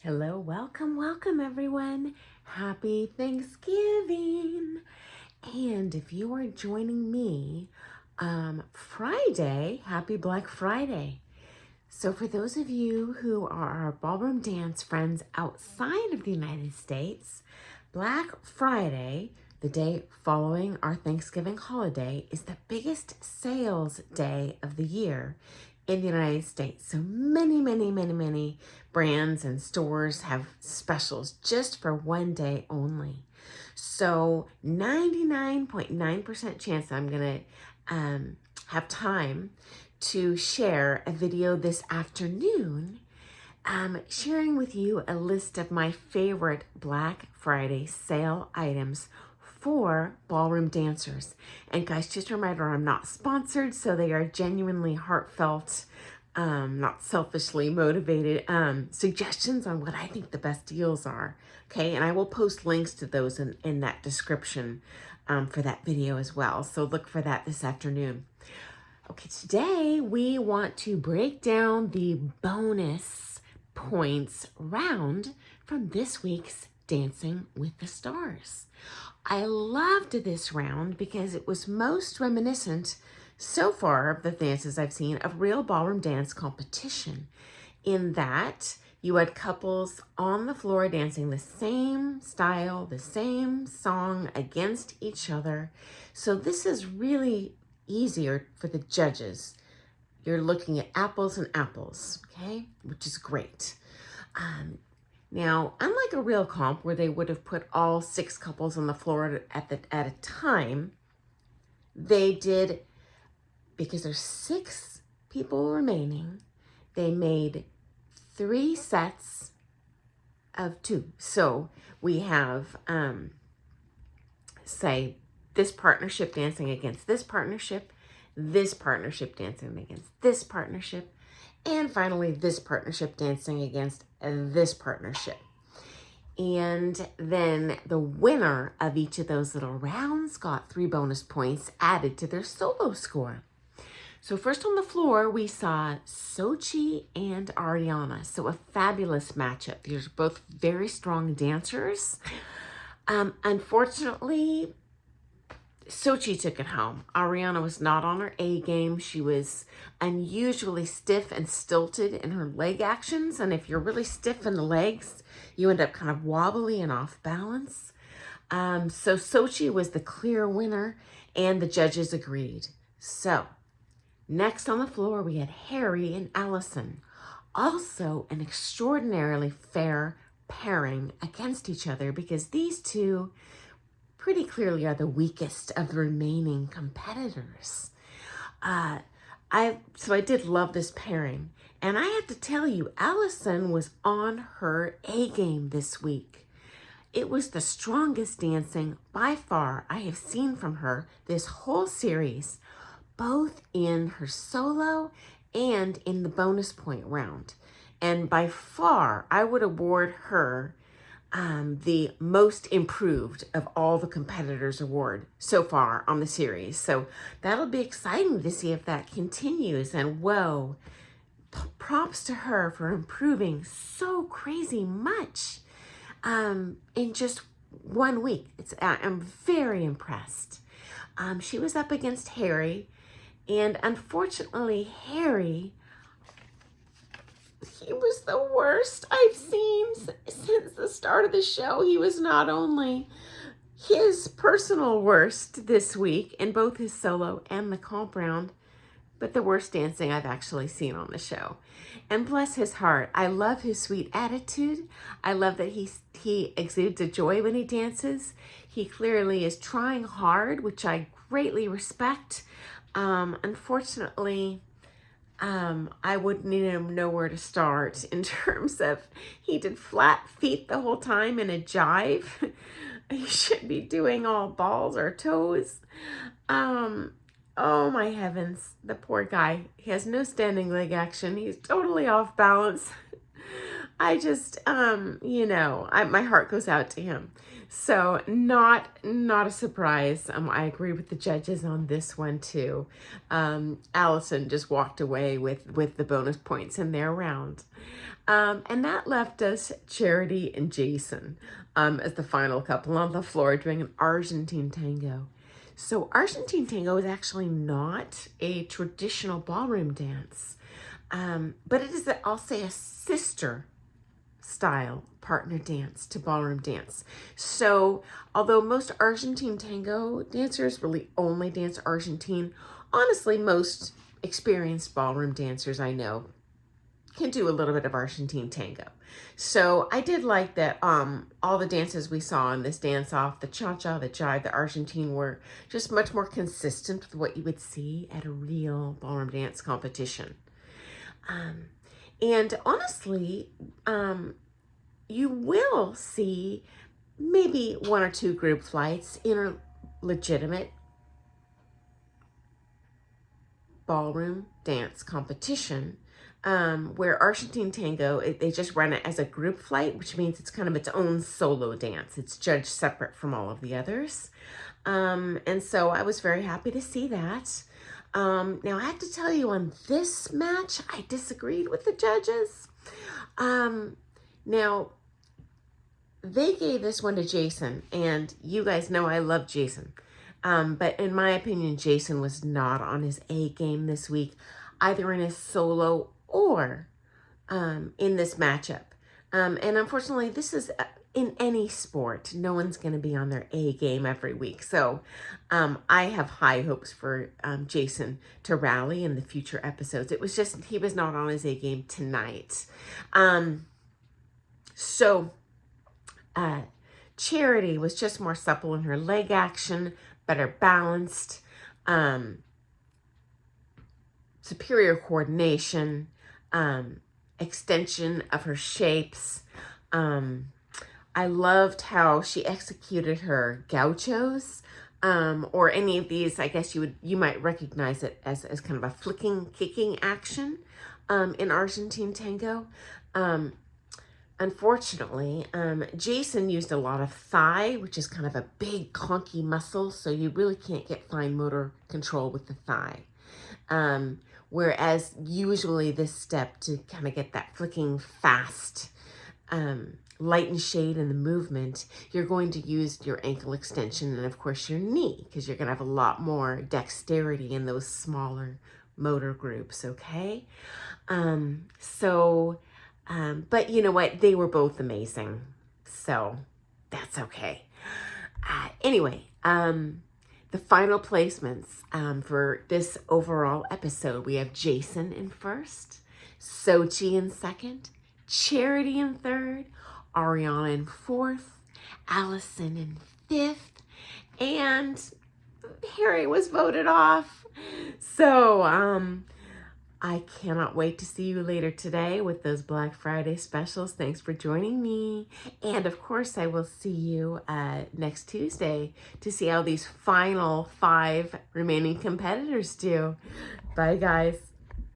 Hello, welcome everyone. Happy Thanksgiving. And if you are joining me Friday, happy Black Friday. So for those of you who are our ballroom dance friends outside of the United States, Black Friday, the day following our Thanksgiving holiday, is the biggest sales day of the year in the United States. So many brands and stores have specials just for one day only. So 99.9% chance I'm gonna have time to share a video this afternoon sharing with you a list of my favorite Black Friday sale items for ballroom dancers. And guys, just a reminder, I'm not sponsored, so they are genuinely heartfelt, not selfishly motivated suggestions on what I think the best deals are. Okay, and I will post links to those in that description for that video as well. So look for that this afternoon. Okay, today we want to break down the bonus points round from this week's Dancing with the Stars. I loved this round because it was most reminiscent so far of the dances I've seen of real ballroom dance competition, in that you had couples on the floor dancing the same style, the same song against each other. So this is really easier for the judges. You're looking at apples and apples, okay, which is great. Now, unlike a real comp where they would have put all 6 couples on the floor at a time, they did, because there's 6 people remaining, they made 3 sets of 2. So we have, say, this partnership dancing against this partnership dancing against this partnership, and finally this partnership dancing against this partnership. And then the winner of each of those little rounds got 3 bonus points added to their solo score. So first on the floor, we saw Sochi and Ariana. So a fabulous matchup. These are both very strong dancers. Unfortunately, Sochi took it home. Ariana was not on her A game. She was unusually stiff and stilted in her leg actions. And if you're really stiff in the legs, you end up kind of wobbly and off balance. So Sochi was the clear winner, and the judges agreed. So next on the floor, we had Harry and Allison. Also an extraordinarily fair pairing against each other, because these two pretty clearly are the weakest of the remaining competitors. So I did love this pairing. And I have to tell you, Allison was on her A game this week. It was the strongest dancing by far I have seen from her this whole series, both in her solo and in the bonus point round. And by far, I would award her the most improved of all the competitors award so far on the series. So that'll be exciting to see if that continues. And whoa, props to her for improving so crazy much in just 1 week. I'm very impressed. She was up against Harry, and unfortunately, Harry, he was the worst I've seen since the start of the show. He was not only his personal worst this week in both his solo and the comp round, but the worst dancing I've actually seen on the show. And bless his heart, I love his sweet attitude. I love that he exudes a joy when he dances. He clearly is trying hard, which I greatly respect. Unfortunately, I wouldn't even know where to start in terms of, he did flat feet the whole time in a jive. He should be doing all balls or toes. Oh my heavens, the poor guy. He has no standing leg action. He's totally off balance. I just, you know, my heart goes out to him. So not a surprise. I agree with the judges on this one too. Allison just walked away with the bonus points in their round. And that left us Charity and Jason as the final couple on the floor doing an Argentine tango. So Argentine tango is actually not a traditional ballroom dance, but it is, I'll say, a sister style partner dance to ballroom dance. So although most Argentine tango dancers really only dance Argentine, honestly, most experienced ballroom dancers I know can do a little bit of Argentine tango. So I did like that all the dances we saw in this dance-off, the cha-cha, the jive, the Argentine, were just much more consistent with what you would see at a real ballroom dance competition. And honestly, you will see maybe one or two group flights in a legitimate ballroom dance competition, where Argentine tango, they just run it as a group flight, which means it's kind of its own solo dance. It's judged separate from all of the others. And so I was very happy to see that. Now I have to tell you, on this match, I disagreed with the judges. Now they gave this one to Jason, and you guys know I love Jason. But in my opinion, Jason was not on his A game this week, either in his solo or in this matchup. And unfortunately, this is in any sport. No one's going to be on their A game every week. So I have high hopes for Jason to rally in the future episodes. It was just, he was not on his A game tonight. Charity was just more supple in her leg action, better balanced, superior coordination, extension of her shapes. I loved how she executed her gauchos, or any of these. I guess you might recognize it as kind of a flicking, kicking action in Argentine tango. Unfortunately, Jason used a lot of thigh, which is kind of a big, clunky muscle, so you really can't get fine motor control with the thigh. Whereas usually this step, to kind of get that flicking fast, light and shade in the movement, you're going to use your ankle extension and, of course, your knee, because you're going to have a lot more dexterity in those smaller motor groups, okay? But you know what? They were both amazing, so that's okay. Anyway, the final placements for this overall episode, we have Jason in first, Sochi in second, Charity in third, Ariana in fourth, Allison in fifth, and Harry was voted off. So, I cannot wait to see you later today with those Black Friday specials. Thanks for joining me. And of course, I will see you next Tuesday to see how these final 5 remaining competitors do. Bye, guys.